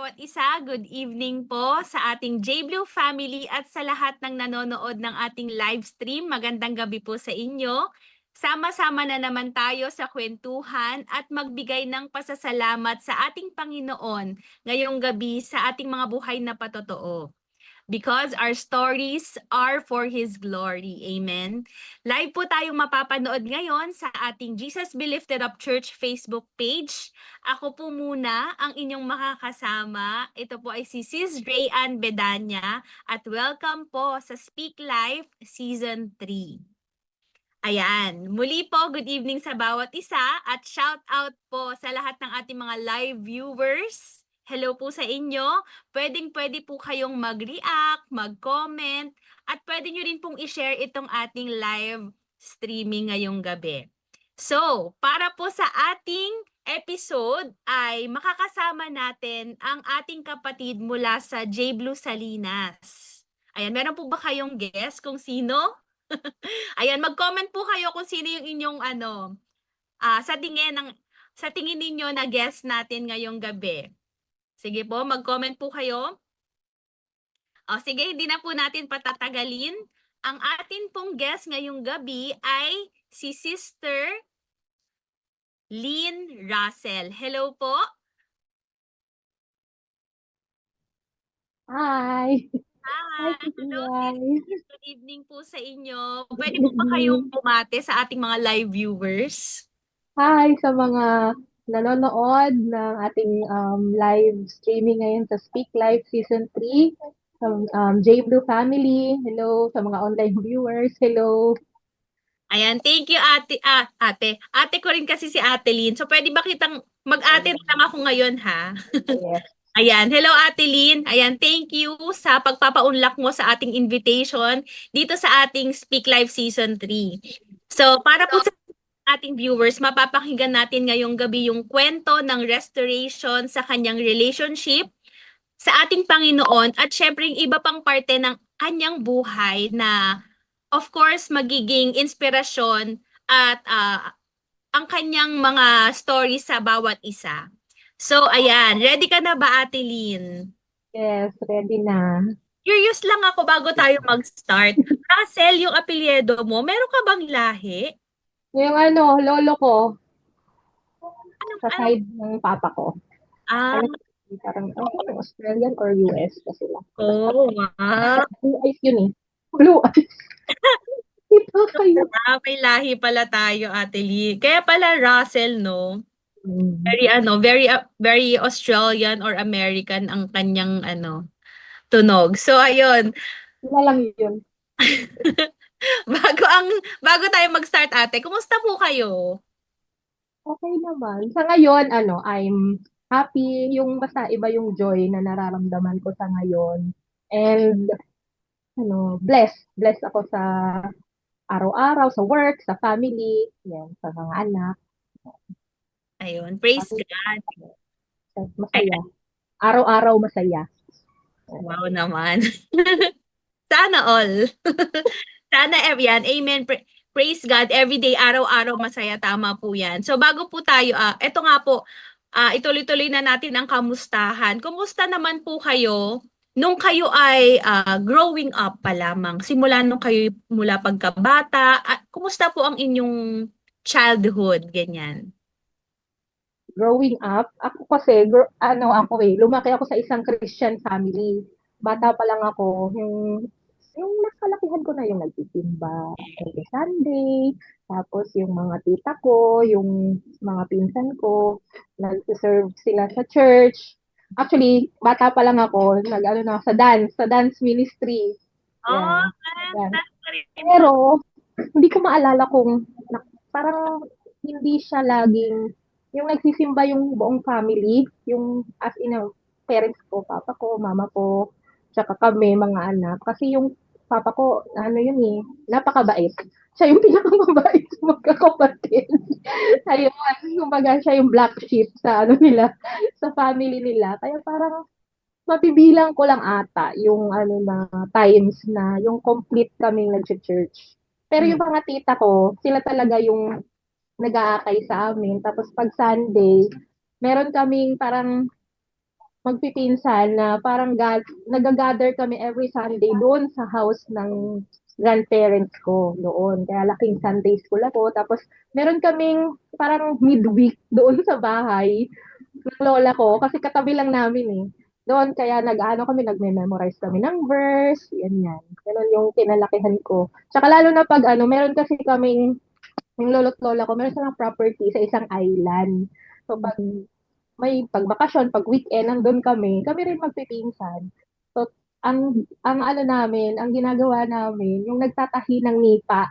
bawat isa. Good evening po sa ating J-Blue family at sa lahat ng nanonood ng ating live stream. Magandang gabi po sa inyo. Sama-sama na naman tayo sa kwentuhan at magbigay ng pasasalamat sa ating Panginoon ngayong gabi sa ating mga buhay na patotoo. Because our stories are for His glory. Amen. Live po tayong mapapanood ngayon sa ating Jesus Be Lifted Up Church Facebook page. Ako po muna ang inyong makakasama. Ito po ay si Sis Rayanne Bedanya at welcome po sa Speak Life Season 3. Ayan, muli po, good evening sa bawat isa at shout out po sa lahat ng ating mga live viewers. Hello po sa inyo. Pwedeng-pwede po kayong mag-react, mag-comment, at pwede nyo rin pong i-share itong ating live streaming ngayong gabi. So, para po sa ating episode ay makakasama natin ang ating kapatid mula sa J Blue Salinas. Ayan, meron po ba kayong guess kung sino? Ayan, mag-comment po kayo kung sino yung inyong sa tingin ninyo na guest natin ngayong gabi. Sige po, mag-comment po kayo. O sige, hindi na po natin patatagalin. Ang atin pong guest ngayong gabi ay si Sister Lynn Russell. Hello po. Hi! Hi, Hi. Hello, Kuya. sis. Good evening po sa inyo. Pwede po ba kayong bumate sa ating mga live viewers? Hi sa mga nanonood ng ating live streaming ngayon sa Speak Live Season 3. Sa J Blue family, hello. Sa mga online viewers, hello. Ayan, thank you ate. Ate. Ate ko rin kasi si Ate Lynn. So pwede ba kitang mag-ate na lang ako ngayon ha? Yes. Ayan, hello Ate Lynn. Ayan, thank you sa pagpapaunlak mo sa ating invitation dito sa ating Speak Live Season 3. So para po sa ating viewers, mapapakinggan natin ngayong gabi yung kwento ng restoration sa kanyang relationship sa ating Panginoon at syempre yung iba pang parte ng kanyang buhay na of course magiging inspirasyon at ang kanyang mga stories sa bawat isa. So ayan, ready ka na ba Ate Lynn? Yes, ready na. Curious lang ako bago tayo mag-start. Russell, yung apelyido mo, meron ka bang lahi? Yung lolo ko, sa Anong, side ng papa ko. ah, Ano, parang Australian or US pa sila. Basta, oh, wow. blue eyes yun eh. Blue eyes. Ito kayo. May lahi pala tayo, Ate Lynn. Kaya pala Russell, no? Mm. Very Australian or American ang kanyang tunog. So ayun, Wala lang yun. bago ang bago tayo mag-start ate, kumusta po kayo? Okay naman. Sa ngayon, I'm happy. Yung basta iba yung joy na nararamdaman ko sa ngayon. And, blessed. Blessed ako sa araw-araw, sa work, sa family, yan, sa mga anak. Ayun, praise Happy, God. masaya. Araw-araw masaya. Wow naman. Sana all. Sana yan. Amen. Praise God. Everyday, araw-araw masaya. Tama po yan. So bago po tayo, eto nga po, ituloy-tuloy na natin ang kamustahan. Kumusta naman po kayo nung kayo ay growing up pa lamang? Simula nung kayo mula pagkabata. Kumusta po ang inyong childhood? Ganyan. Growing up, ako kasi, lumaki ako sa isang Christian family. Bata pa lang ako, yung nakalakihan ko na yung nagtitimba every Sunday, tapos yung mga tita ko, yung mga pinsan ko, nag-serve sila sa church. Actually, bata pa lang ako, sa dance ministry. Oh, Yan, sa dance. that's rin. Pero, hindi ko maalala kung parang hindi siya laging yung nagsisimba yung buong family, yung as in parents ko, papa ko, mama ko, tsaka kami, mga anak. Kasi yung papa ko, yun eh, napakabait. Siya yung pinakamabait sa magkakapatid. Ayun, kumbaga siya yung black sheep sa sa family nila. Kaya parang mapibilang ko lang ata yung na times na yung complete kaming nag-church. Pero yung mga tita ko, sila talaga yung nag-aakay sa amin. Tapos pag Sunday, meron kaming parang magpipinsan na parang nag-gather kami every Sunday doon sa house ng grandparents ko doon. Kaya laking Sunday school ako. Tapos meron kaming parang midweek doon sa bahay ng lola ko kasi katabi lang namin eh. Doon kaya nag-ano kami, nagme-memorize kami ng verse, yan yan. Ganun yung kinalakihan ko. Tsaka lalo na pag ano, meron kasi kaming yung lolo't lola ko, meron silang property sa isang island. So pag may pagbakasyon, pag weekend, nandun kami rin magpipinsan. So, ang ano namin, ang ginagawa namin, yung nagtatahi ng nipa.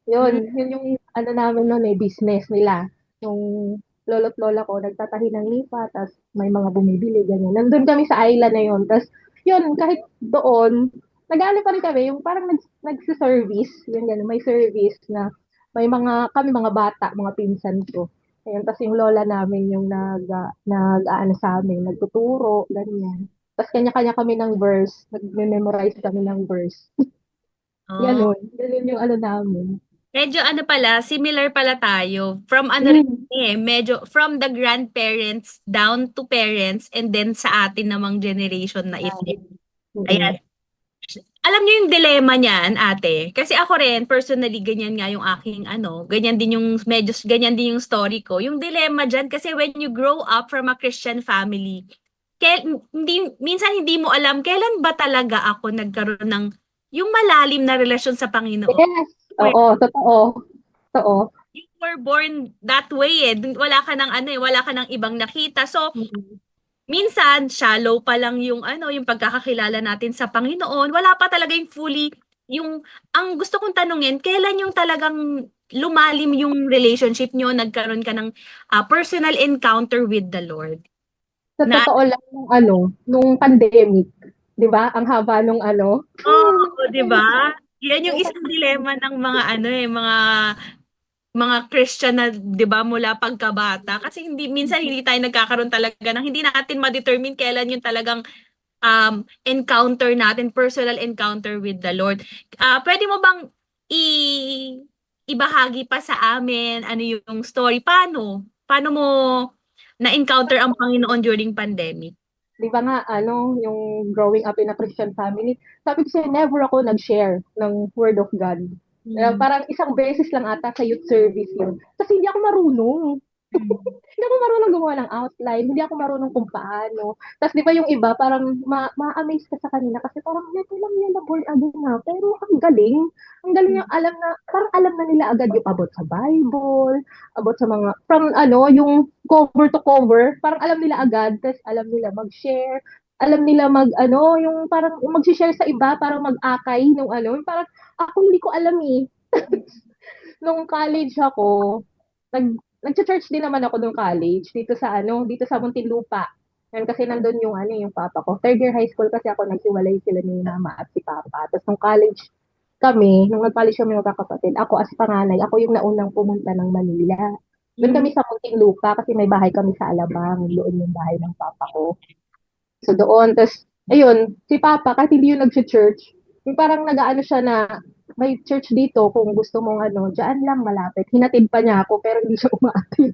Mm. Yun yung ano namin noon eh, business nila. Yung lolo't lola ko, nagtatahi ng nipa, tapos may mga bumibili, ganyan. Nandun kami sa island na yun. Tapos, yun, kahit doon, nag-ano pa rin kami, yung parang nagsiservice, yun gano'n, may service na may kami mga bata, mga pinsan ko. Ayun, tapos yung lola namin yung ano sa amin, nagtuturo, ganyan. Tapos kanya-kanya kami ng verse, nag-memorize kami ng verse. Oh, Ganun, ganun yung ano namin. medyo ano pala, similar pala tayo. From ano rin Mm. medyo from the grandparents down to parents and then sa atin namang generation na ito. Mm. Ayan. Alam niyo yung dilemma niyan, ate? Kasi ako rin, personally, ganyan nga yung aking ano, ganyan din yung, medyo ganyan din yung story ko. Yung dilemma diyan, kasi when you grow up from a Christian family, minsan hindi mo alam, kailan ba talaga ako nagkaroon ng yung malalim na relasyon sa Panginoon? Yes. Oo, totoo. Totoo. You were born that way eh. Wala ka ng ano eh, wala ka ng ibang nakita. So, Mm. minsan, shallow pa lang yung ano, yung pagkakakilala natin sa Panginoon. Wala pa talaga yung fully, yung, ang gusto kong tanungin, kailan yung talagang lumalim yung relationship nyo, nagkaroon ka ng personal encounter with the Lord? Sa Na, totoo lang nung ano, nung pandemic, 'di ba? Ang haba nung ano, nung oh, di pandemic. ba? Yan yung Nung isang dilema ng mga ano eh, mga Christian na 'di ba mula pagkabata kasi hindi minsan hindi tayo nagkakaroon talaga ng hindi natin ma-determine kailan yung talagang encounter natin, personal encounter with the Lord. Pwede mo bang i ibahagi pa sa amin ano yung story? Paano mo na-encounter ang Panginoon during pandemic? 'Di ba nga ano, yung growing up in a Christian family, sabi ko sa'yo, never ako nag-share ng Word of God. Hmm. Parang isang beses lang ata sa youth service yun. Kasi hindi ako marunong. Hmm. Hindi ako marunong gumawa ng outline, hindi ako marunong kung paano. Tapos di ba yung iba, parang ma-amaze ka sa kanila kasi parang neto lang yan na born again na. Pero ang galing. Ang galing yung alam na, parang alam na nila agad yung about sa Bible, about sa mga, from ano, yung cover to cover, parang alam nila agad, tapos alam nila mag-share, alam nila ano, yung parang mag-share sa iba, parang mag-akay nung ano, yung parang ako hindi ko alam eh. Nung college ako, nag-church din naman ako nung college dito sa ano, dito sa Muntinlupa. Yan kasi nandun yung ano, yung papa ko. Third year high school kasi ako naghiwalay sila ni mama at si papa. Tapos nung college nung nag-college kami magkakapatid, ako as panganay, ako yung naunang pumunta ng Manila. Doon Hmm. kami sa Muntinlupa kasi may bahay kami sa Alabang, doon yung bahay ng papa ko. So doon, tapos, ayun, si Papa, kahit hindi yun nag-church, yung parang nag-ano siya na, may church dito, kung gusto mong ano, dyan lang malapit. Hinatid pa niya ako, pero hindi siya umaatid.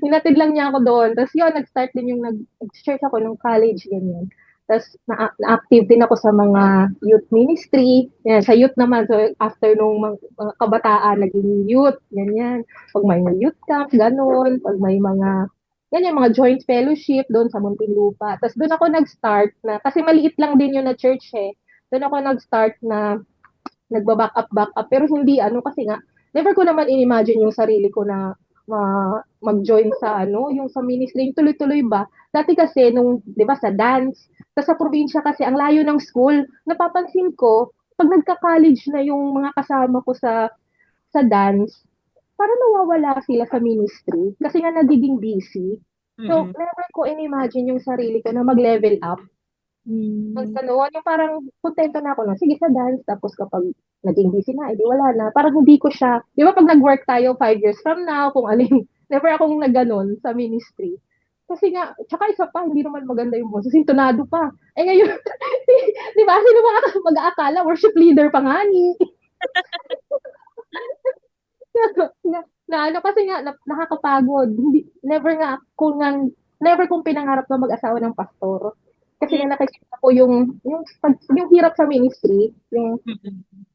Hinatid lang niya ako doon. Tapos yun, nag-start din yung nag-church ako nung college, ganyan. Tapos na-active din ako sa mga youth ministry. Yan, sa youth naman, so after nung mga kabataan, naging youth, ganyan. Pag may youth camp, ganun. Pag may mga yan yung mga joint fellowship doon sa Muntinlupa. Tapos doon ako nag-start na, kasi maliit lang din yun na church eh. Doon ako nag-start na back up. Pero hindi ano, kasi nga, never ko naman in-imagine yung sarili ko na mag-join sa ano, yung sa ministry, yung tuloy-tuloy ba? Dati kasi, nung, di ba, sa dance, sa probinsya kasi, ang layo ng school, napapansin ko, pag nagka-college na yung mga kasama ko sa dance, parang nawawala sila sa ministry kasi nga nagiging busy. So, Mm-mm. never ko in-imagine yung sarili ko na mag-level up. Pag Hmm. gano'n, yung parang kontento na ako na, sige sa dance, tapos kapag naging busy na, edi wala na. Parang hindi ko siya, di ba pag nag-work tayo 5 years from now, kung alin, never akong nagganon sa ministry. Kasi nga, tsaka isa pa, hindi naman maganda yung boses, sintonado pa. Eh ngayon, di ba, sino ba mag-aakala, worship leader pa nga ni. na, na ano kasi nga nakakapagod. Hindi never nga ako nga never kong pinangarap na mag-asawa ng pastor. Kasi Hmm, nga nakikita ko yung hirap sa ministry, mm.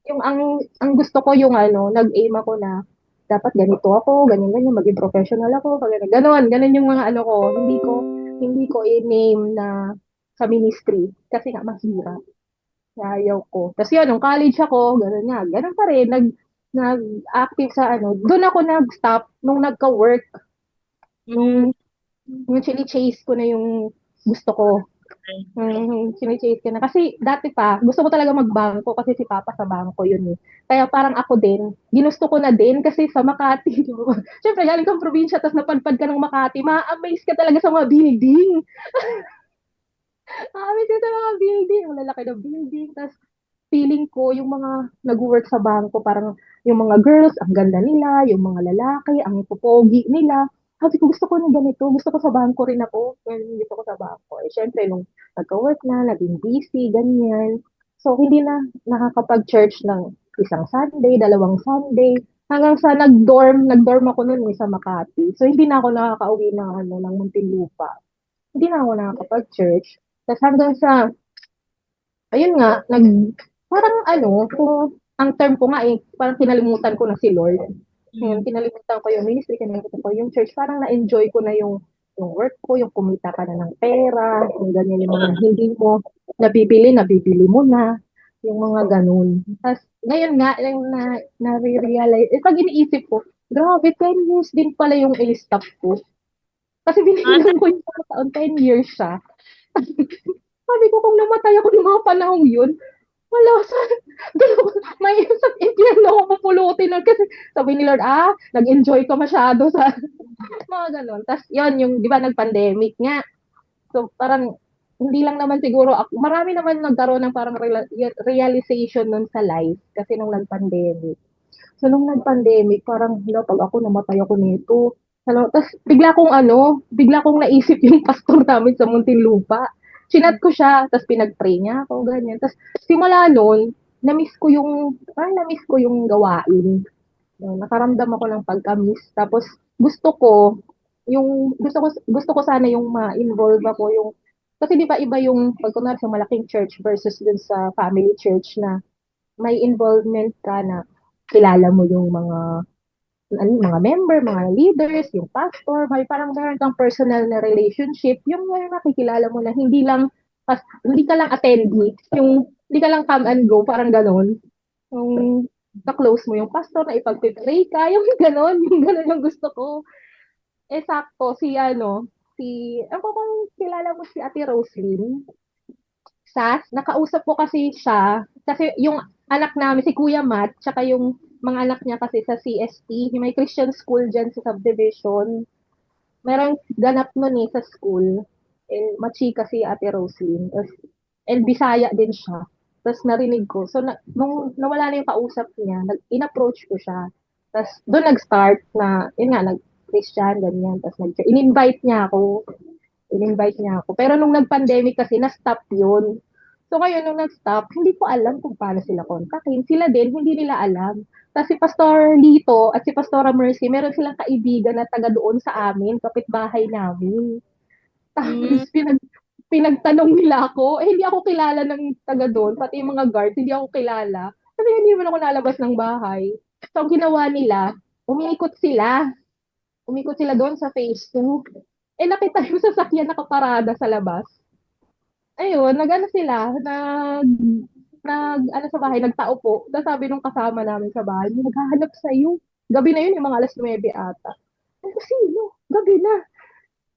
yung ang gusto ko yung ano, nag-aim ako na dapat ganito ako, ganyan ganyan, maging professional ako, pag ganon, ganon yung mga ano ko, hindi ko i-name na sa ministry kasi nga mahirap. Ayaw ko. Tapos yun, nung college ako, gano'n nga, gano'n pa rin, nag-active sa ano, doon ako nag-stop nung nagka-work, Hmm, nung, yung chase ko na yung gusto ko. Chase ko na. Kasi dati pa, gusto ko talaga magbangko kasi si Papa sa bangko yun eh. Kaya parang ako din, ginusto ko na din kasi sa Makati, di ba? Siyempre, galing kang probinsya, tapos napadpad ka ng Makati, ma-amaze ka talaga sa mga building. Ma-amaze ka sa mga building, ang lalaki ng building, tapos feeling ko yung mga nag-work sa bangko, parang yung mga girls, ang ganda nila, yung mga lalaki, ang pupogi nila. Sabi ko, gusto ko ng ganito, gusto ko sa bangko rin ako. Yan, gusto ko sa bangko. Eh, syempre, nung nagka-work na, naging busy, ganyan. So, hindi na nakakapag-church ng isang Sunday, dalawang Sunday. Hanggang sa nag-dorm ako noon sa Makati. So, hindi na ako nakakauwi ng, ano, ng Muntinlupa. Hindi na ako nakakapag-church. Tapos hanggang sa ayun nga, parang ano, kung ang term ko nga eh, parang kinalimutan ko na si Lord. Ngayon, hmm. kinalimutan ko yung ministry, kinalimutan ko yung church. Parang na-enjoy ko na yung work ko, yung kumita ka na ng pera, yung ganyan, yung mga hindi mo nabibili mo na, yung mga ganun. Tapos, ngayon nga, yung na-realize, pag iniisip ko, grabe, 10 years din pala yung i-stop ko. Kasi Ah, binilang ko yung mga taon, 10 years siya. Sabi ko, kung namatay ako ng mga panahong yun, wala sa may sa impyerno ako pupulutin nun kasi sabi ni Lord, nag-enjoy ka masyado sa mga ganon. Tapos yun, yung, di ba, nag-pandemic nga. So, parang, hindi lang naman siguro ako, marami naman nagkaroon ng parang realization nun sa life kasi nung nag-pandemic. So, nung nag-pandemic, parang, pag ako namatay ako nito, ano, tapos bigla kong naisip yung pastor namin sa Muntinlupa. Chinat ko siya, tapos pinag-pray niya ako, ganyan. Tapos simula noon, na-miss ko yung gawain. Nakaramdam ako ng pagka-miss. Tapos gusto ko, gusto ko sana yung ma-involve ako yung, kasi di ba iba yung, pag kunwari sa malaking church versus dun sa family church na may involvement ka na kilala mo yung mga member, mga leaders, yung pastor, may parang meron kang personal na relationship, yung may nakikilala mo na hindi ka lang attendee, yung hindi ka lang come and go, parang ganon. Yung ka-close mo yung pastor na ipag-pray ka, yung ganon yung gusto ko. Eh, sakto, ako kung kilala mo si Ate Roslyn, nakausap ko kasi siya, kasi yung anak namin, si Kuya Matt, tsaka yung mga anak niya kasi sa CST, yung may Christian school dyan sa subdivision. Merong ganap nun sa school. And machika si Ate Roslyn. And Bisaya din siya. Tapos narinig ko. So, nung nawala na yung kausap niya, in-approach ko siya. Tapos doon nag-start na, yun nga, nag-Christian, ganyan. Tapos in-invite niya ako. Pero nung nag-pandemic kasi, na-stop yun. So ngayon, nung nag-stop, hindi ko alam kung paano sila kontakin. Sila din, hindi nila alam. Tapos si Pastor Lito at si Pastora Mercy, meron silang kaibigan na taga doon sa amin, kapitbahay namin. hmm. Tapos pinagtanong nila ako, hindi ako kilala ng taga doon, pati yung mga guards, hindi ako kilala. Kasi hindi mo ako nalabas ng bahay. So ang ginawa nila, umikot sila doon sa phase 2. Eh nakita yung sasakyan nakaparada sa labas. Ayun, nag-ano sila, ano sa bahay, nagtao po. Tapos sabi nung kasama namin sa bahay, "May naghahanap sa iyo." Gabi na yun, yung mga alas 9 ata. Ay, sino? Gabi na.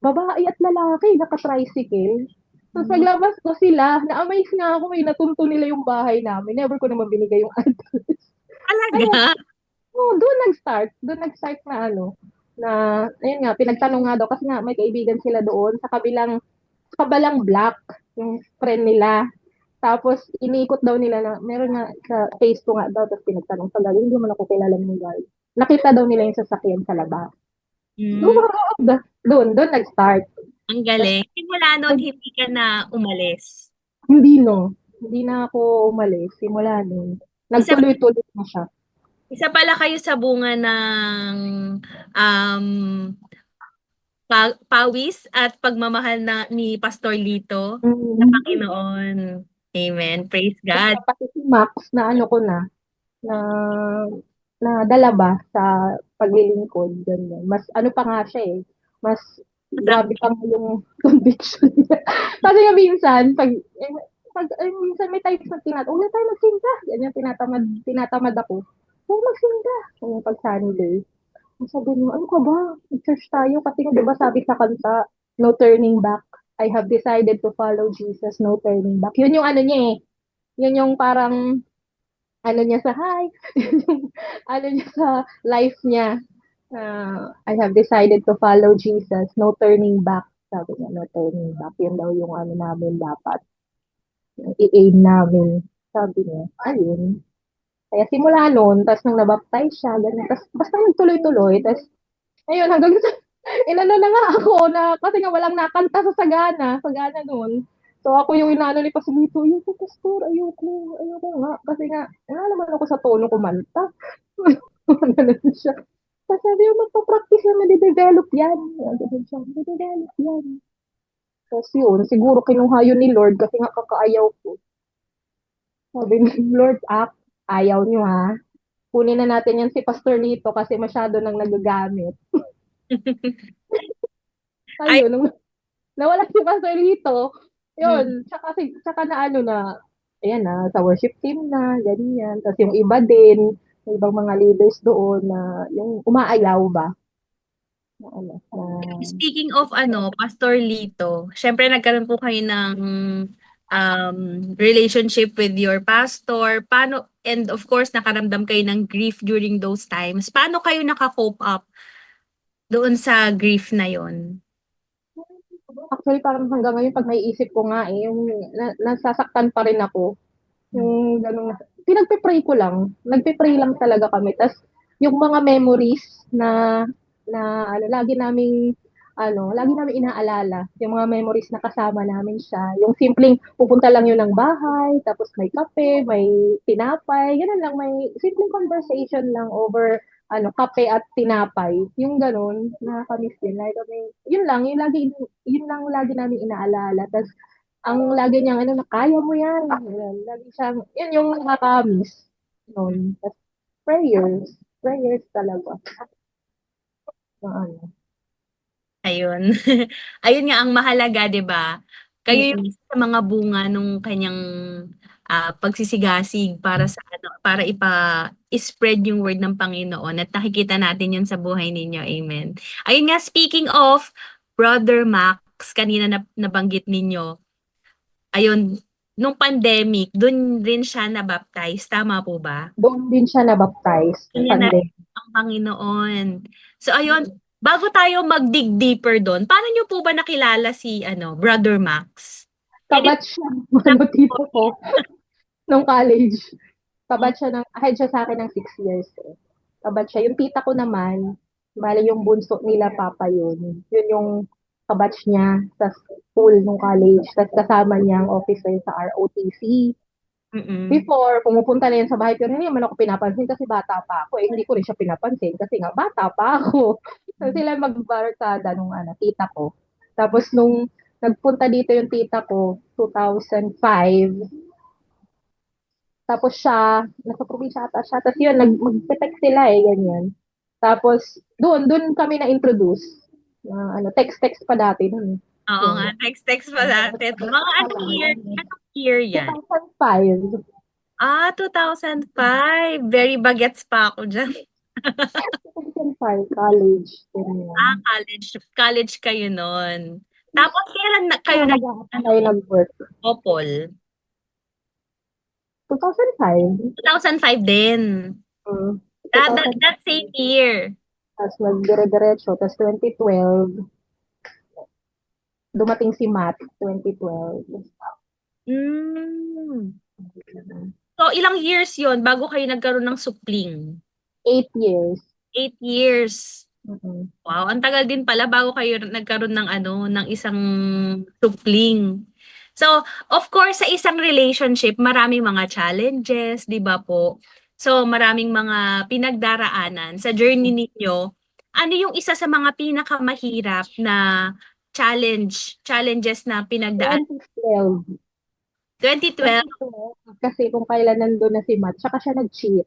Babae at lalaki, naka-tricycle. Tapos Hmm. paglabas ko sila, na-amaze nga ako, may natunto nila yung bahay namin. Never ko naman binigay yung address. Ayun, Talaga? doon nag-start na na, ayun nga, pinagtanong nga daw, kasi nga may kaibigan sila doon, sa kabalang block, yung friend nila. Tapos, iniikot daw nila na, meron nga sa phase 2 nga daw, tapos pinagtanong sa galing, hindi mo na ko kilala ng guy. Nakita daw nila yung sasakyan sa labas. Hmm, Doon nag-start. ang Tapos, galing. Simula nun, hindi ka na umalis. hindi no, hindi na ako umalis, simula nun. Isa Nagtuloy-tuloy na siya. isa pala kayo sa bunga ng um pawis at pagmamahal ni Pastor Lito sa Mm. Panginoon. Amen. Praise God. Kaya pati si Max na ano ko na nadala ba sa paglilingkod, ganyan. Mas ano pa nga siya eh, mas grabe pa nga yung conviction niya. Kasi nga minsan, minsan may times na huwag na tayo magsinda. Ganyan, tinatamad ako. Huwag magsinda. Yung pag Sunday. Sabi niya, ano ka ba? Mag-church tayo. Kasi nga, di ba sabi sa kanta, no turning back. I have decided to follow Jesus, no turning back. Yun yung ano niya eh. Yun yung parang ano niya sa hi, ano niya sa life niya. I have decided to follow Jesus, no turning back. Sabi niya, no turning back. Yun daw yung ano namin dapat. Yung i-aim namin. Sabi niya, ayun. Kaya simula noon, tapos nang nabaptize siya, ganun. Tapos basta nagtuloy-tuloy. Tapos, ayun, hanggang sa, inano na nga ako na, kasi nga walang nakanta sa Sagana noon. So ako yung inano ni Pasulito, ayoko pastor, ayoko nga. Kasi nga, wala naman ako sa tono kumanta. Ganun siya. Tapos sabi yung magpa-practice na madidevelop yan. Ganun siya, madidevelop yan. Tapos yun, siguro kinuha yun ni Lord kasi nga kakaayaw ko. Sabi ni Lord, ayaw niyo ha. Kunin na natin yan si Pastor Lito kasi masyado nang nagagamit. Ay, Ayun, nung nawala si Pastor Lito, yun, tsaka na ano na, ayan na, sa worship team na, ganyan. Tapos yung iba din, yung ibang mga leaders doon na yung umaayaw ba? Na, ano, na, speaking of Pastor Lito, syempre nagkaroon po kayo ng relationship with your pastor. Paano, and of course, nakaramdam kayo ng grief during those times. Paano kayo naka-cope up doon sa grief na yon? actually, parang hanggang ngayon, pag naiisip ko nga yung nasasaktan pa rin ako. Yung ganun, pinagpe-pray ko lang. Nagpe-pray lang talaga kami. Tas yung mga memories na ano, lagi namin inaalala. Yung mga memories na kasama namin siya. Yung simpleng pupunta lang yun ng bahay, tapos may kape, may tinapay, ganun lang, may simpleng conversation lang over kape at tinapay. Yung ganun, nakakamiss din. Like, yun lang lagi namin inaalala. Tas ang lagi niyang ano na kaya mo yan. Yan. Lagi siyang, yun yung nakaka-miss noon. Tapos prayers talaga. Yung ano. Ayun. Ayun nga ang mahalaga, 'di ba? Kayo yung Mm-mm. isa sa mga bunga nung kanyang pagsisigasig para sa para spread yung word ng Panginoon at nakikita natin yun sa buhay ninyo. Amen. Ayun nga, speaking of Brother Max, kanina nabanggit ninyo, ayun, nung pandemic, dun rin siya na-baptize. Tama po ba? Doon din siya na-baptize. Kanya na Sunday. ang Panginoon. So ayun, bago tayo mag-dig deeper doon, paano niyo po ba nakilala si Brother Max? Pwede Kabatch siya, po tito ko, nung college. po. Kabatch siya ahead siya sa akin ng 6 years. Eh. Kabatch siya. Yung tita ko naman, bali yung bunso nila papa yun. Yun yung kabatch niya sa school nung college. Tapos kasama niya ang officer sa ROTC. Mm-mm. Before, pumupunta na yan sa bahay, pero hindi naman ako pinapansin kasi bata pa ako. Eh, hindi ko rin siya pinapansin kasi nga bata pa ako. So, sila magbarkada nung tita ko. Tapos nung nagpunta dito yung tita ko, 2005, tapos siya, nasa probinsya ata siya. Tapos yun, mag-text sila ganyan. Tapos, doon kami na-introduce. Text-text pa dati nun. Oo Yun. nga, text-text pa natin. Mga anong year? Anong year yan? 2005. 2005. Very bagets pa ako dyan. 2005, college. Ganyan. College. College kayo nun. Tapos kailan kayo Kaya mag-a-apply ano, nag-work. couple? 2005. 2005 din. That 2005. same year. Tapos nagdire-diretso. Tapos 2012, dumating si Matt, 2012. Hmm. So, ilang years yon bago kayo nagkaroon ng supling? 8 years. 8 years. Mm-mm. Wow, ang tagal din pala bago kayo nagkaroon ng ng isang supling. So, of course, sa isang relationship, maraming mga challenges, di ba po? So, maraming mga pinagdaraanan sa journey ninyo ano yung isa sa mga pinakamahirap na challenges na pinagdaan? 2012. 2012? 2012, kasi kung kailan nandun na si Matt, tsaka siya nag-cheat.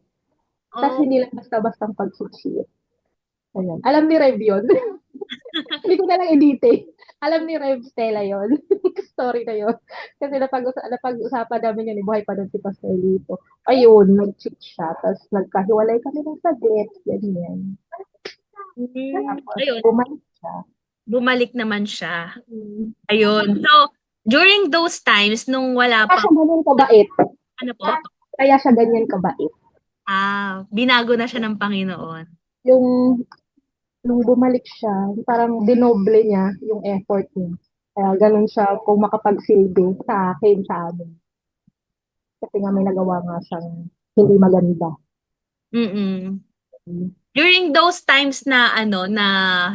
Tapos Oh, hindi lang basta-bastang pag-cheat. Ayan. Alam ni Rev yun. Hindi ko na lang edit. Alam ni Rev Stella yun. Story na yun. Kasi napag-usapan namin yun, buhay pa doon si Pastor Lito. Ayun, nag-cheat siya. Tapos nagkahiwalay kami ng saglit. Ganyan. Tapos ayun, bumalik siya. bumalik naman siya. Mm. Ayun. So, during those times nung wala Kaya pang siya ganyan kabait. ano po, Kaya siya ganyan kabait. binago na siya ng Panginoon. Yung nung bumalik siya, parang dinoble niya yung effort niya. Kaya ganun siya kung makapagsilbi sa akin, sa amin. Kasi nga may nagawa nga siyang hindi maganda. Mm. During those times na ano na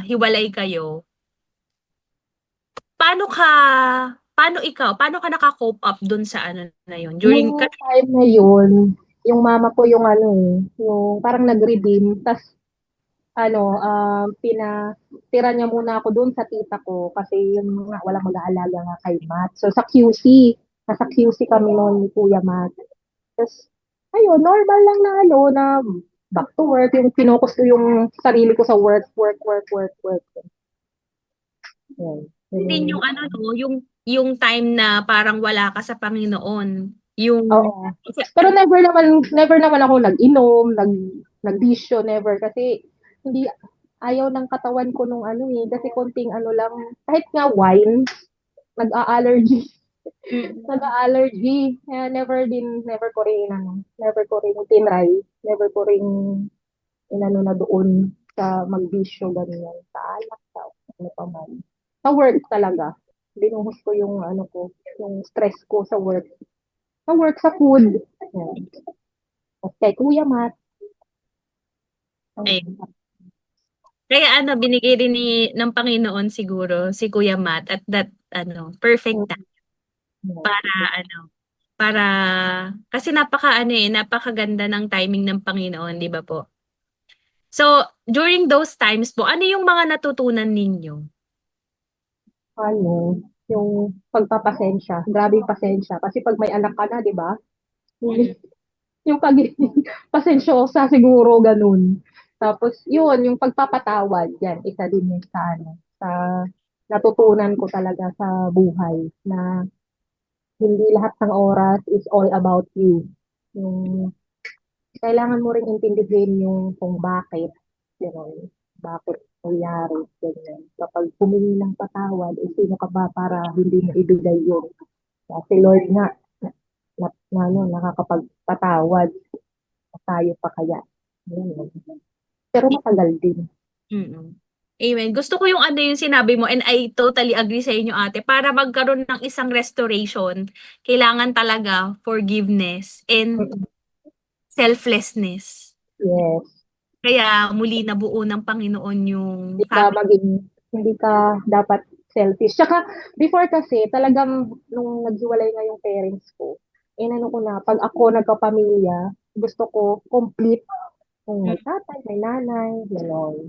hiwalay kayo, paano ka paano ka naka-cope up dun sa ano na yun? During Nung time na yun, yung mama ko yung ano eh, yung parang nag-redeem, tas ano, pinatira niya muna ako doon sa tita ko kasi yung nga walang mag-aalaga nga kay Matt. So sa QC, nasa QC kami noon ni Kuya Matt. Tapos, ayun, normal lang na ano, na back to work, yung finokus ko yung sarili ko sa work, work, work, work, work. Yun, yun din yung ano no, yung time na parang wala ka sa Panginoon. Yung oo. Pero never naman ako nag-inom, nagbisyo, never. Kasi, hindi, ayaw ng katawan ko nung ano eh, kasi konting ano lang, kahit nga wine, nag-a-allergy. Mm. Nag-a-allergy. Kaya never ko rin, ano, never ko rin tinry, never ko rin inano na doon sa magbisyo, ganyan, sa alak, sa ano pa man. Sa work talaga. Binuhos ko yung ano ko, yung stress ko sa work. Sa work, sa food. Yan. Tapos kay Kuya Mat. Ay, kaya ano binigay rin ng Panginoon siguro si Kuya Matt at that ano perfect time para ano para kasi napakaganda ng timing ng Panginoon, 'di ba po? So, during those times po, ano yung mga natutunan ninyo? Ano, yung pagpapasensya. Grabe yung pasensya. Kasi pag may anak ka na, di ba? Mm. Yung pagiging pasensyosa siguro, ganun. Tapos, yun, yung pagpapatawad, yan, isa din yun sa, ano, sa natutunan ko talaga sa buhay na hindi lahat ng oras is all about you. Yung kailangan mo rin intindihin yung kung bakit, you know, bakit nangyari, ganyan. Kapag humingi ng patawad, eh, sino ka ba para hindi mo ibigay yun? Kasi Lord nga, ano, nakakapagpatawad, tayo pa kaya. Ganyan. Pero matagal din. Mm. Amen. Gusto ko yung ano yung sinabi mo and I totally agree sa inyo ate. Para magkaroon ng isang restoration, kailangan talaga forgiveness and Mm. selflessness. Yes. Kaya muli nabuo ng Panginoon yung Hindi ka family. hindi ka dapat selfish. Tsaka, before kasi, talagang, nung naghiwalay nga yung parents ko, inano ko na, pag ako nagkapamilya, gusto ko complete, kung may tatay, may nanay, gano'n.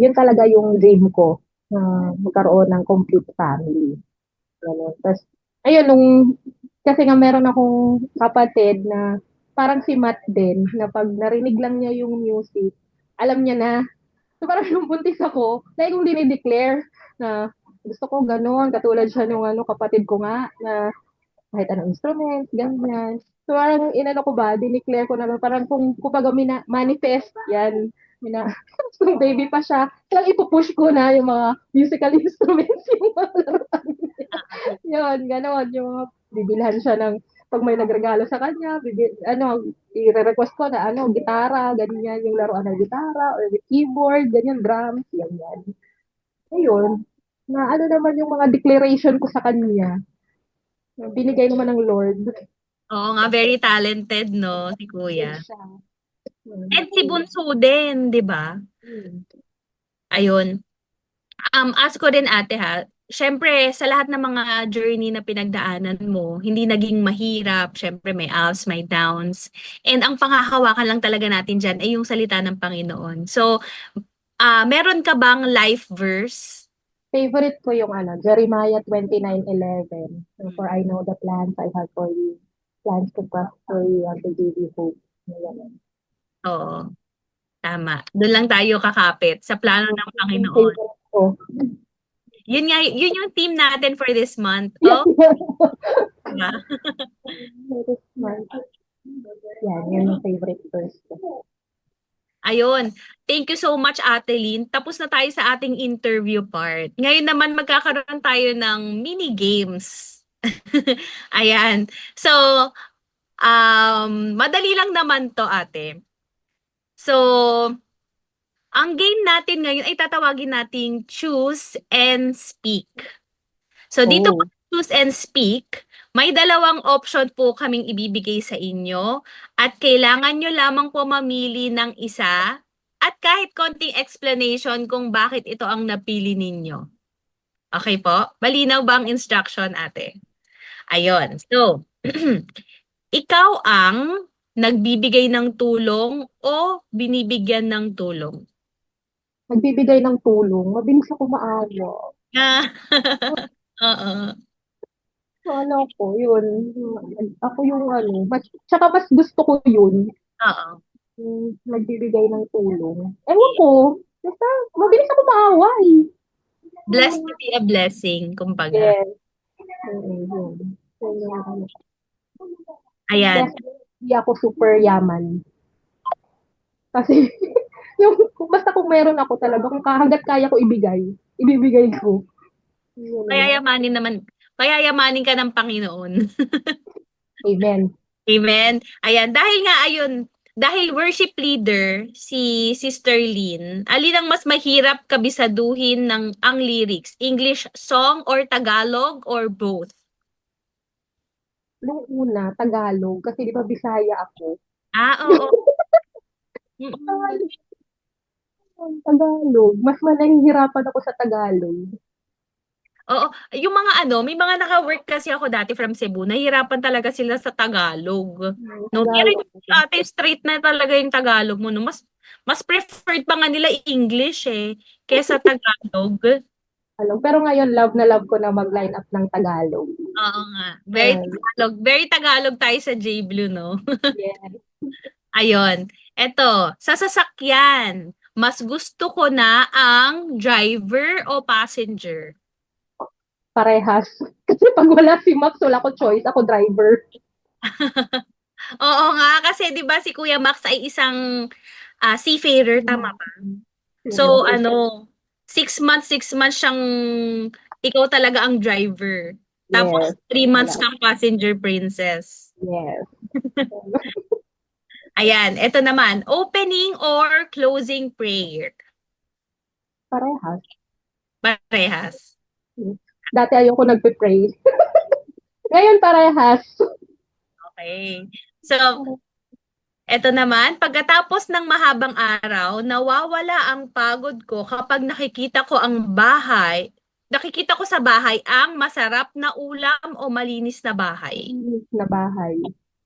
Yun talaga yung dream ko, na magkaroon ng complete family. Gano'n. Tapos, ayun, kasi nga meron akong kapatid na parang si Matt din, na pag narinig lang niya yung music, alam niya na. So parang nung buntis ako, lagi kong dinideclare na gusto ko gano'n, katulad siya nung ano, kapatid ko nga, na kahit anong instrument, ganyan. So parang inano ko ba, dineclare ko na parang kung kumbaga manifest, yan, mina, kung baby pa siya, lang ipupush ko na yung mga musical instruments, yung mga laruan. Yun, gano'n, yung mga bibilhan siya ng, pag may nagregalo sa kanya, ano, i-request ko na ano, gitara, ganyan, yung laruan ng gitara, or with keyboard, ganyan, drums, ganyan. Ayun, na ano naman yung mga declaration ko sa kanya, na binigay naman ng Lord. Oo nga, very talented, no, si Kuya. Yun siya. And si Bunso din, di ba? Hmm. Ayun. Ask ko din ate ha, syempre sa lahat ng mga journey na pinagdaanan mo, hindi naging mahirap, syempre may ups, may downs. And ang panghahawakan lang talaga natin dyan ay yung salita ng Panginoon. So, Meron ka bang life verse? Favorite ko yung Jeremiah 29:11. So, for I know the plans I have for you. Plans to prosper you and to give you hope. Ganun. Oo, tama. Doon lang tayo kakapit sa plano ng Yun yung Panginoon. favorite ko. Yun nga, yun yung theme natin for this month. Yes, Oh, yes. diba? Very smart. Yan, yun yung favorite verse ko. Ayun. Thank you so much, Ate Lynn. Tapos na tayo sa ating interview part. Ngayon naman magkakaroon tayo ng mini games. Ayan. So, madali lang naman to, ate. So, ang game natin ngayon ay tatawagin nating choose and speak. So, dito po Oh. choose and speak, may dalawang option po kaming ibibigay sa inyo at kailangan nyo lamang po mamili ng isa at kahit konting explanation kung bakit ito ang napili ninyo. Okay po? Malinaw ba ang instruction, ate? Ayun. So, ikaw ang nagbibigay ng tulong o binibigyan ng tulong? Nagbibigay ng tulong. Mabilis ako maawa. Ah, oo. So, ko, yun. Ako yung tsaka mas gusto ko yun. Oo. Nagbibigay ng tulong. Ewan ko. Basta, mabilis ako maawa eh. Blessed to be a blessing, kumbaga. Yes. Yun. Yun yung Ayan. Kaya hindi ako super yaman. Kasi, basta kung meron ako talaga, kung hanggat kaya ko ibibigay ko. Yun. Payayamanin ka ng Panginoon. Amen. Amen. Ayan, dahil worship leader si Sister Lynn, alin ang mas mahirap kabisaduhin ng ang lyrics? English song or Tagalog or both? Nung una, Tagalog, kasi di ba Bisaya ako. Oo. Mm. Tagalog. Mas nahihirapan ako sa Tagalog. Oo, yung mga may mga naka-work kasi ako dati from Cebu, nahihirapan talaga sila sa Tagalog. No, pero Tagalog. yung ate straight na talaga yung Tagalog mo, no. Mas preferred pa nga nila English kaysa Tagalog. Pero ngayon, love na love ko na mag-line up ng Tagalog. Oo nga. Yes. Very Tagalog tayo sa J Blue, no? Yes. Ayun. Eto, sa sasakyan, mas gusto ko na ang driver o passenger? Parehas. Kasi pag wala si Max, wala ko choice. Ako driver. Oo nga, kasi 'di ba si Kuya Max ay isang seafarer, tama ba? So Yes. 6 months siyang ikaw talaga ang driver. Tapos Yes. 3 months Wala. kang passenger princess. Yes. Ayan, eto naman, opening or closing prayer? Parehas. Parehas. Dati ayoko nagpe-pray. Ngayon parehas. Okay. So, eto naman, pagkatapos ng mahabang araw, nawawala ang pagod ko kapag nakikita ko sa bahay ang masarap na ulam o malinis na bahay. Na bahay.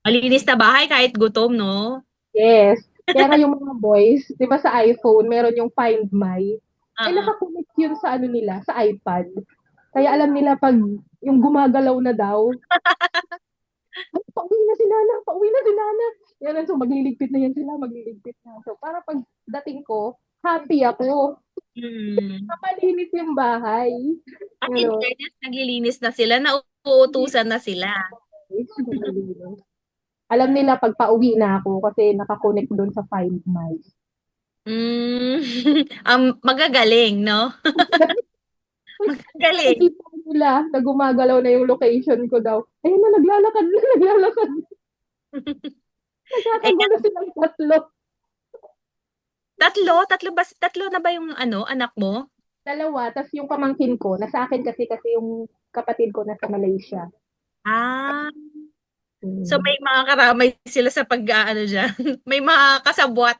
Malinis na bahay kahit gutom, no? Yes. Kaya nga yung mga boys, di ba sa iPhone, meron yung Find My. Oo. Nakakonect yun sa nila, sa iPad. Kaya alam nila pag yung gumagalaw na daw, ay, pauwi na si Nana, pauwi na si Nana. Yan, so magliligpit na yan sila, magliligpit na. So para pag dating ko, happy ako. Hmm. Kapalinis yung bahay. At in Pero, fairness, naglilinis na sila, nauutusan na sila. alam nila pag pauwi na ako kasi nakakonect doon sa Find My. Hmm. Magagaling, no? Magagaling. Nakikita nila na gumagalaw na yung location ko daw. Ayun na, naglalakad na, naglalakad. Nagkakagulo Ayan. silang tatlo. Tatlo na ba yung anak mo? Dalawa, tas yung pamangkin ko, nasa akin kasi yung kapatid ko nasa Malaysia. Ah, so Hmm. may mga karamay sila sa pag-aano diyan. May mga kasabwat.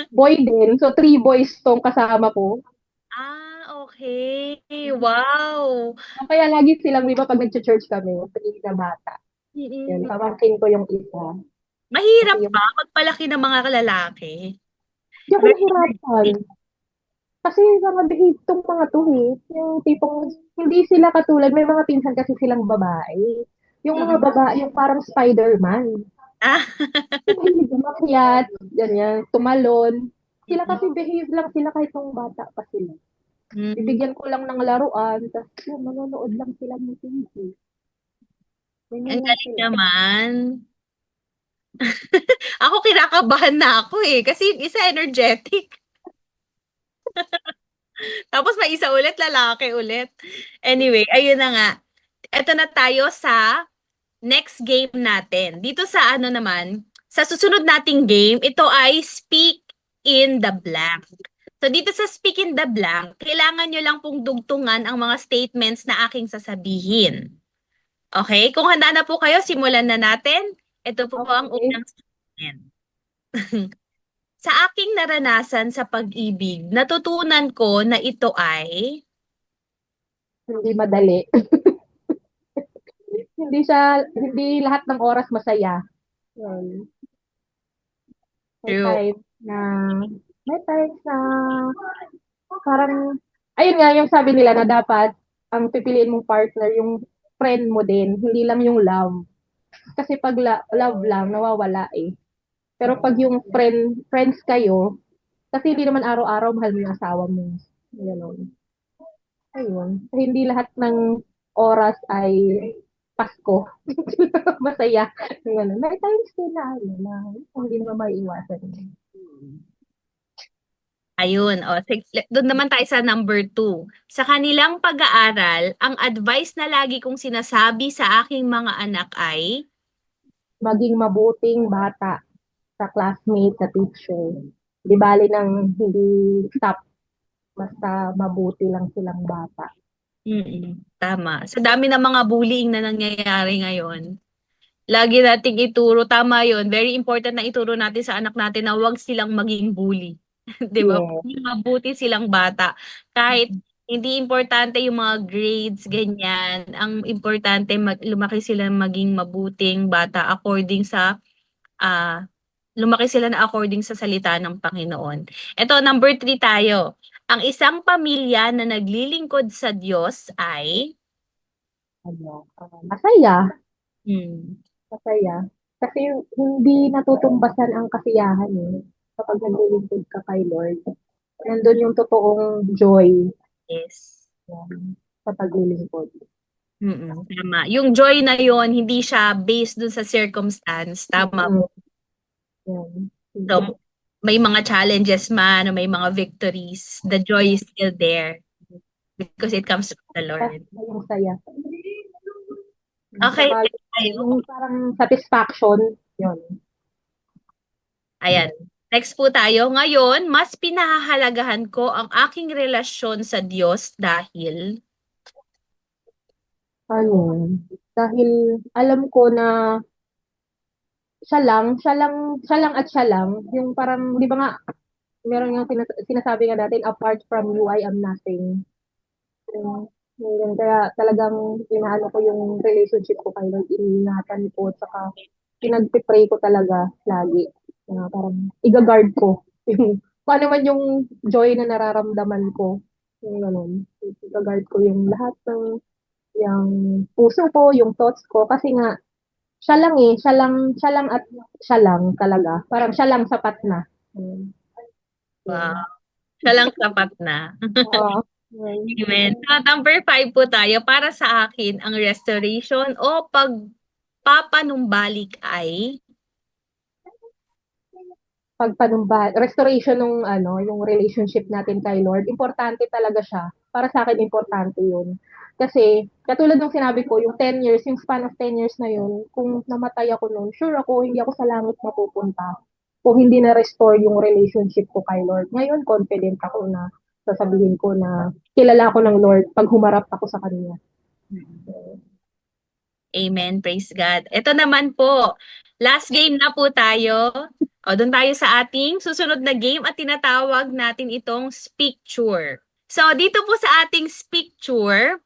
Boy din, so 3 boys tong kasama ko. Okay. Wow. Kaya lagi silang, di ba, pag nag-church kami, 3 na bata. Yun, Mm. pamangkin ko yung isa. Kasi Mahirap yung, ba magpalaki ng mga lalaki? di ako Very nahirapan. Kasi mga behave tong mga 'to, eh, yung tipong hindi sila katulad may mga pinsan kasi silang babae. Yung mga Mm. babae yung parang Spider-Man. Ah. Yung mahilig umakyat, ganyan, tumalon. Sila Mm. kasi behave lang sila kahit nung bata pa sila. Mm. Bibigyan ko lang ng laruan, ta's yun manonood lang sila ng TV. Ganyan Ang lang galing sila. naman. Ako kinakabahan na ako eh. Kasi yung isa energetic. Tapos may isa ulit, lalaki ulit. Anyway, ayun na nga. Eto na tayo sa next game natin. Dito sa ano naman, sa susunod nating game, ito ay Speak in the Blank. So dito sa Speak in the Blank, kailangan nyo lang pong dugtungan ang mga statements na aking sasabihin. Okay? Kung handa na po kayo, simulan na natin. Ito po ang Okay, unang statement. Sa aking naranasan sa pag-ibig, natutunan ko na ito ay hindi madali. Hindi lahat ng oras masaya. Yun. May true. time na may times na parang ayun nga yung sabi nila na dapat ang pipiliin mong partner yung friend mo din, hindi lang yung love. Kasi pag love lang nawawala eh. Pero pag yung friends kayo, kasi hindi naman araw-araw mahal mo yung asawa mo. Ganun. Ayun. Hindi lahat ng oras ay Pasko. Masaya. Ganun. May times din na, ano, na hindi naman maiiwasan. Ayun, o, doon naman tayo sa number 2. Sa kanilang pag-aaral, ang advice na lagi kong sinasabi sa aking mga anak ay, Maging mabuting bata sa classmate, sa teacher. Di bali nang hindi stop, basta mabuti lang silang bata. tama. Sa dami ng mga bullying na nangyayari ngayon, lagi nating ituro, tama yun, very important na ituro natin sa anak natin na huwag silang maging bully. 'Di ba? Yeah. Mabuti silang bata. Kahit hindi importante yung mga grades, ganyan. Ang importante, lumaki sila maging mabuting bata according sa, ah, lumaki sila na according sa salita ng Panginoon. Ito, number 3 tayo. Ang isang pamilya na naglilingkod sa Diyos ay, Masaya. hmm, Masaya. Kasi hindi natutumbasan ang kasiyahan eh. Kapag naglilingkod ka kay Lord. Nandun yung totoong joy yes. sa paglilingkod. Tama. Yung joy na yon hindi siya based dun sa circumstance. Tama Mm, po. yan. So, may mga challenges man o may mga victories, the joy is still there because it comes from the Lord. Basta yung saya. Okay, Saka next tayo. yung parang satisfaction, yun. Ayan. Next po tayo. Ngayon, mas pinahahalagahan ko ang aking relasyon sa Diyos dahil Ano, dahil alam ko na siya lang, yung parang, di ba nga, meron yung sinasabi nga natin, apart from you, I am nothing. Yun, kaya talagang inaano ko yung relationship ko kay Lord, iniingatan ko, tsaka pinagpipray ko talaga lagi. Parang i-guard ko. Kung ano man yung joy na nararamdaman ko, yung ganun. I-guard ko yung lahat ng yung puso ko, yung thoughts ko, kasi nga, siya lang at siya lang talaga. Parang siya lang sapat na. wow, Yun. siya lang sapat na. Oo. Yun. Amen. So, number 5 po tayo. Para sa akin, ang restoration o pagpapanumbalik ay Pagpanumba, restoration ng ano, yung relationship natin kay Lord, importante talaga siya. Para sa akin, importante yun. Kasi, katulad ng sinabi ko, yung 10 years, yung span of 10 years na yun, kung namatay ako noon, sure ako, hindi ako sa langit mapupunta. Kung hindi na-restore yung relationship ko kay Lord. Ngayon, confident ako na sasabihin ko na kilala ko ng Lord pag humarap ako sa Kanya. Amen. Praise God. Ito naman po, last game na po tayo. O, doon tayo sa ating susunod na game at tinatawag natin itong Speakture. So, dito po sa ating Speakture,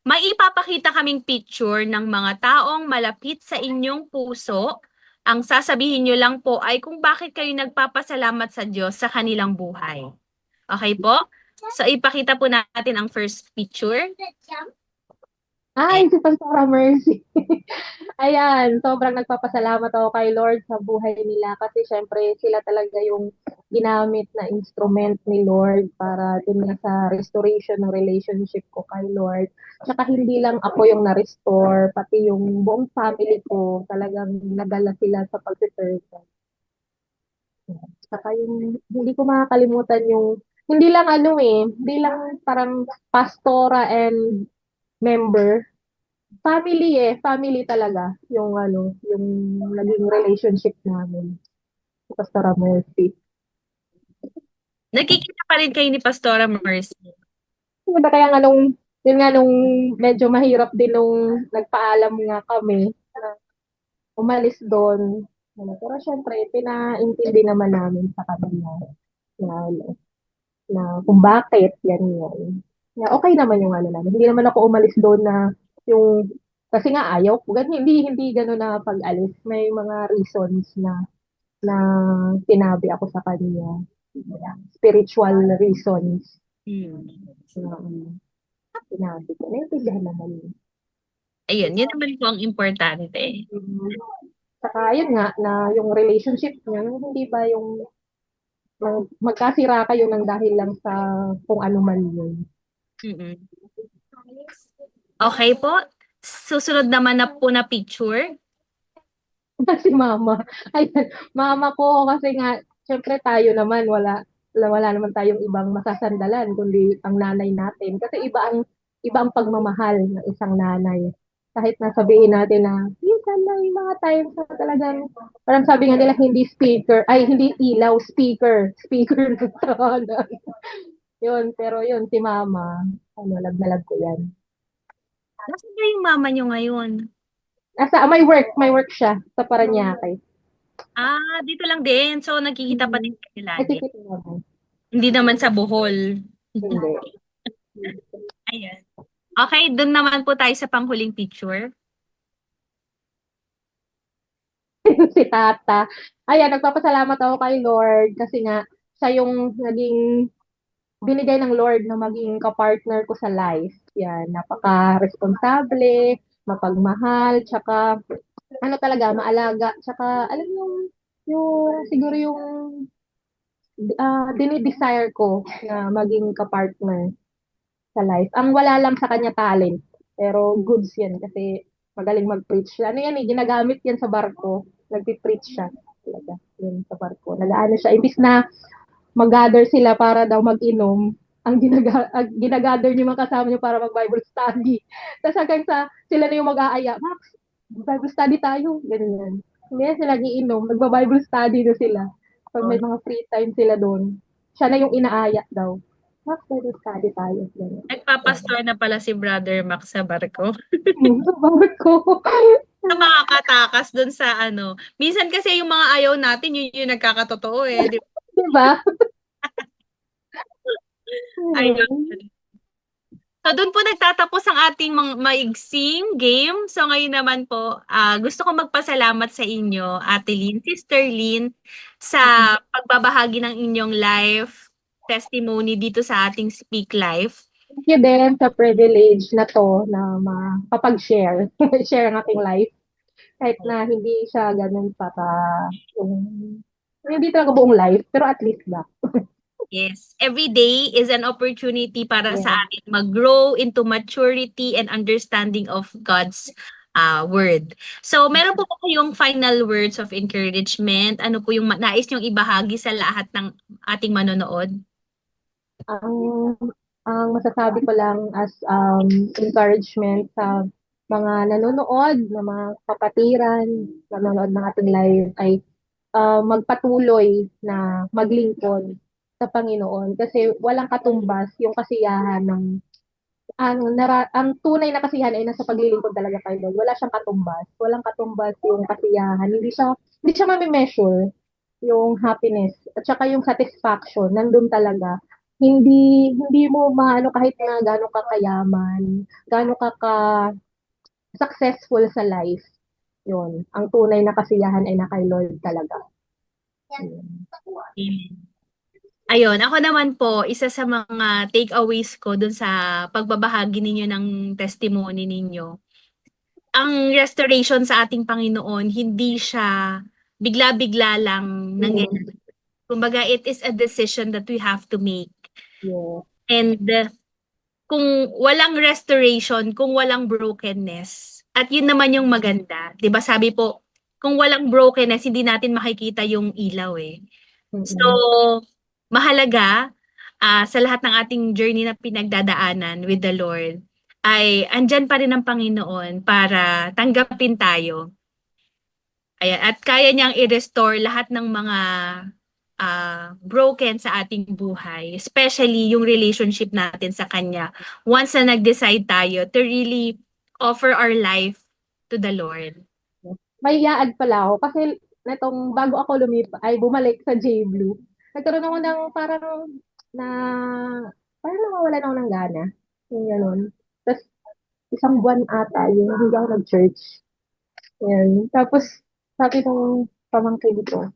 may ipapakita kaming picture ng mga taong malapit sa inyong puso. Ang sasabihin nyo lang po ay kung bakit kayo nagpapasalamat sa Diyos sa kanilang buhay. Okay po? So ipakita po natin ang first picture. Ay, si Pastora Mercy. Ayan, sobrang nagpapasalamat ako kay Lord sa buhay nila kasi syempre sila talaga yung ginamit na instrument ni Lord para dun na sa restoration ng relationship ko kay Lord. Tsaka hindi lang ako yung na-restore, pati yung buong family ko talagang nagala sila sa pag-serve. Tsaka yung hindi ko makakalimutan yung hindi lang hindi lang parang pastora and member. Family talaga yung yung naging relationship namin sa Pastora Mercy. Nagkikita pa rin kayo ni Pastora Mercy. Diba kaya nga yun nga nung medyo mahirap din nung nagpaalam nga kami na umalis doon. Pero syempre, pinaintindi naman namin sa kanila na, na kung bakit, yan. Na okay naman yung namin. Hindi naman ako umalis doon na yung kasi nga ayaw ko. Hindi gano'n na pag-alis. May mga reasons na sinabi ako sa kanya. Spiritual reasons Hmm. na sinabi ko. Naintindihan naman yun. Ayun, yun naman po ang importante. Saka yun nga, na yung relationship niya, yung hindi ba yung magkasira kayo ng dahil lang sa kung ano man yun. Mm-mm. Okay po. Susunod naman na po na picture. Si mama. Ayan, mama ko kasi nga, syempre tayo naman, wala naman tayong ibang masasandalan kundi ang nanay natin. Kasi iba ang pagmamahal ng isang nanay. Kahit na sabihin natin na, minsan may mga times na talagang, parang sabi nga nila, hindi ilaw, speaker ng tahanan. Yun, pero yun, si mama, lag ko yan. Nasaan ba yung mama nyo ngayon? May work siya sa Paranaque. Ah, dito lang din. So, nagkikita pa din kayo lagi. Nakikita naman. Hindi naman sa Bohol. Hindi. Ayan. Okay, dun naman po tayo sa panghuling picture. Si Tata. Ayan, nagpapasalamat ako kay Lord kasi nga siya yung naging binigay ng Lord na maging kapartner ko sa life. Yan, napaka-responsable, mapagmahal, tsaka talaga, maalaga, tsaka alam yung siguro yung dinidesire ko na maging kapartner sa life. Ang wala lang sa kanya talent, pero goods yan kasi magaling mag-preach. Ano yan ginagamit yan sa barko. Nagpi-preach siya talaga yun sa barko. Nag-ano siya, imbis na mag-gather sila para daw mag-inom, ang ginagather niyo mga kasama niyo para mag-Bible study. Tapos hanggang sila na yung mag-aaya, Max, Bible study tayo. Ganyan. Hindi na sila giinom, nagba-Bible study na sila. Pag may mga free time sila doon, siya na yung inaaya daw. Max, Bible study tayo. Ganyan. Nagpapastor na pala si Brother Max sa barko. Sa barko. Sa mga katakas dun sa ano. Minsan kasi yung mga ayaw natin, yun yung nagkakatotoo eh. Di ba? Diba? Ayun. So, doon po nagtatapos ang ating maigsing game. So, ngayon naman po, gusto ko magpasalamat sa inyo, Ate Lynn, Sister Lynn, sa pagbabahagi ng inyong life testimony dito sa ating Speak Life. Thank you din sa privilege na to na makapag-share. Share ang aking life. Kahit na hindi siya ganun yung, hindi talaga buong life, pero at least ba. Yes, every day is an opportunity para sa Yeah. atin mag-grow into maturity and understanding of God's word. So, meron po ba kayong final words of encouragement? Ano po yung nais niyong ibahagi sa lahat ng ating manonood? Ang, ang masasabi ko lang as encouragement sa mga nanonood, na mga kapatiran, nanonood ng ating live ay magpatuloy na maglingkod sa Panginoon kasi walang katumbas yung kasiyahan ang tunay na kasiyahan ay nasa paglilingkod talaga kay Lord. Wala siyang katumbas. Walang katumbas yung kasiyahan. Hindi siya mami-measure yung happiness at saka yung satisfaction nandun talaga. Hindi mo maano kahit na gaano ka kayaman, gaano ka successful sa life. Yun. Ang tunay na kasiyahan ay na kay Lord talaga. Yun. Amen. Ayun, ako naman po, isa sa mga takeaways ko dun sa pagbabahagi ninyo ng testimony ninyo. Ang restoration sa ating Panginoon, hindi siya bigla-bigla lang Mm. nangyayari. Kumbaga, it is a decision that we have to make. Yeah. And kung walang restoration, kung walang brokenness, at yun naman yung maganda. 'Di ba sabi po, kung walang brokenness, hindi natin makikita yung ilaw eh. So, Mm. mahalaga sa lahat ng ating journey na pinagdadaanan with the Lord, ay andyan pa rin ang Panginoon para tanggapin tayo. Ayan, at kaya niyang i-restore lahat ng mga broken sa ating buhay, especially yung relationship natin sa Kanya. Once na nag-decide tayo to really offer our life to the Lord. May i-add pala ako kasi netong bago ako bumalik sa J-Blue, nagkaroon ako ng na parang nawawalan ako ng gana. Yung gano'n. Tapos isang buwan ata yung hindi ako nag-church. Yan. Tapos sabi ng pamangkin ko,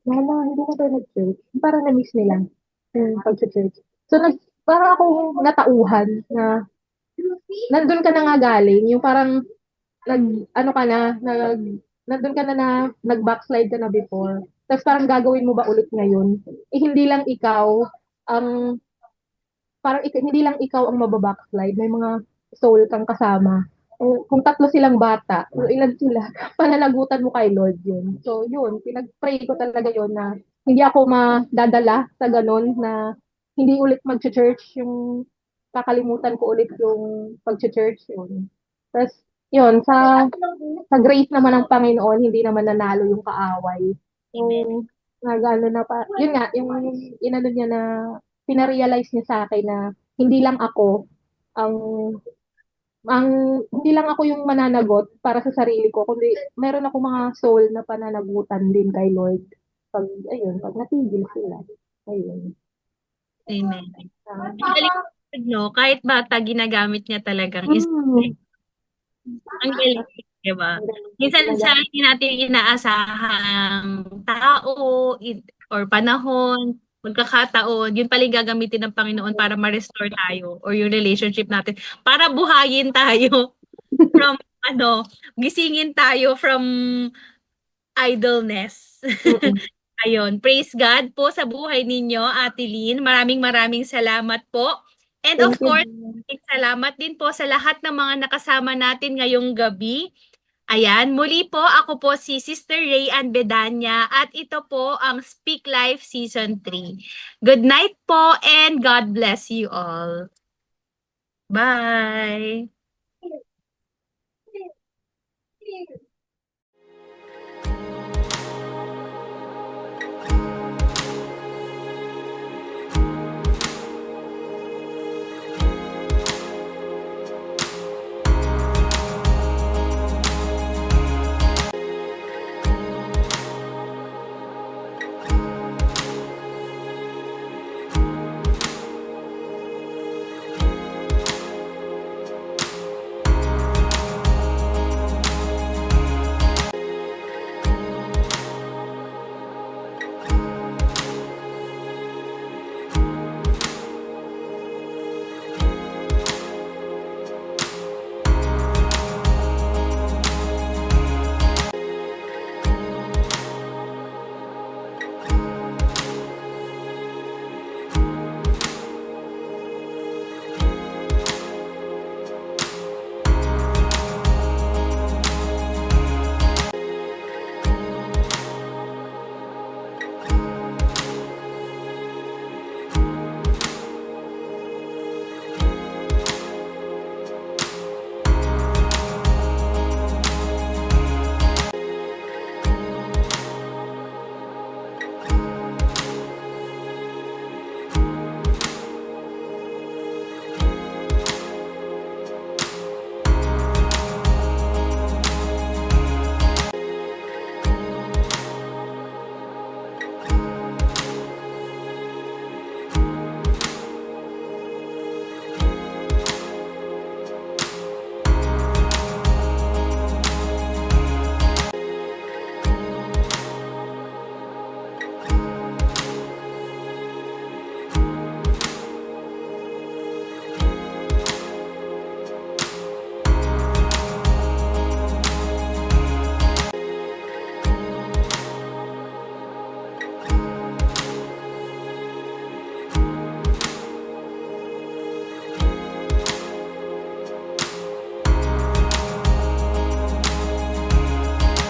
Mama, hindi ka tayo nag-church. Parang na-miss nila yung pag-church. So, parang akong natauhan na nandun ka na nga galing, yung parang ano ka na, nandun ka nag-backslide ka na before. Tapos parang gagawin mo ba ulit ngayon? Eh, hindi lang ikaw ang, hindi lang ikaw ang mababackslide. May mga soul kang kasama. Eh, kung tatlo silang bata, kung ilan sila, pananagutan mo kay Lord yun. So, yun, pinag-pray ko talaga yun na hindi ako madadala sa ganun na hindi ulit mag-church yung kakalimutan ko ulit yung pag-church yun. Tapos, yun, sa grace naman ng Panginoon, hindi naman nanalo yung kaaway. Amen. Yung nagano na pa, yun nga, yung inano niya na pina-realize niya sa akin na hindi lang ako ang ang hindi lang ako yung mananagot para sa sarili ko, kundi meron ako mga soul na pananagutan din kay Lord. Pag natigil sila. Ayun. Amen. Ah, Ang galing, no? Kahit bata, ginagamit niya talagang mm, ang galing, di ba? ang galing niya Minsan talaga. sa hindi natin inaasahang tao or panahon, magkakataon, yun pala yung gagamitin ng Panginoon para ma-restore tayo or yung relationship natin, para buhayin tayo from gisingin tayo from idleness. Mm. Ayun, praise God po sa buhay ninyo, Ate Lynn. Maraming maraming salamat po. And of Thank course, you. salamat din po sa lahat ng mga nakasama natin ngayong gabi. Ayan, muli po ako po si Sister Ray Ann Bedanya at ito po ang Speak Life Season 3. Good night po and God bless you all. Bye!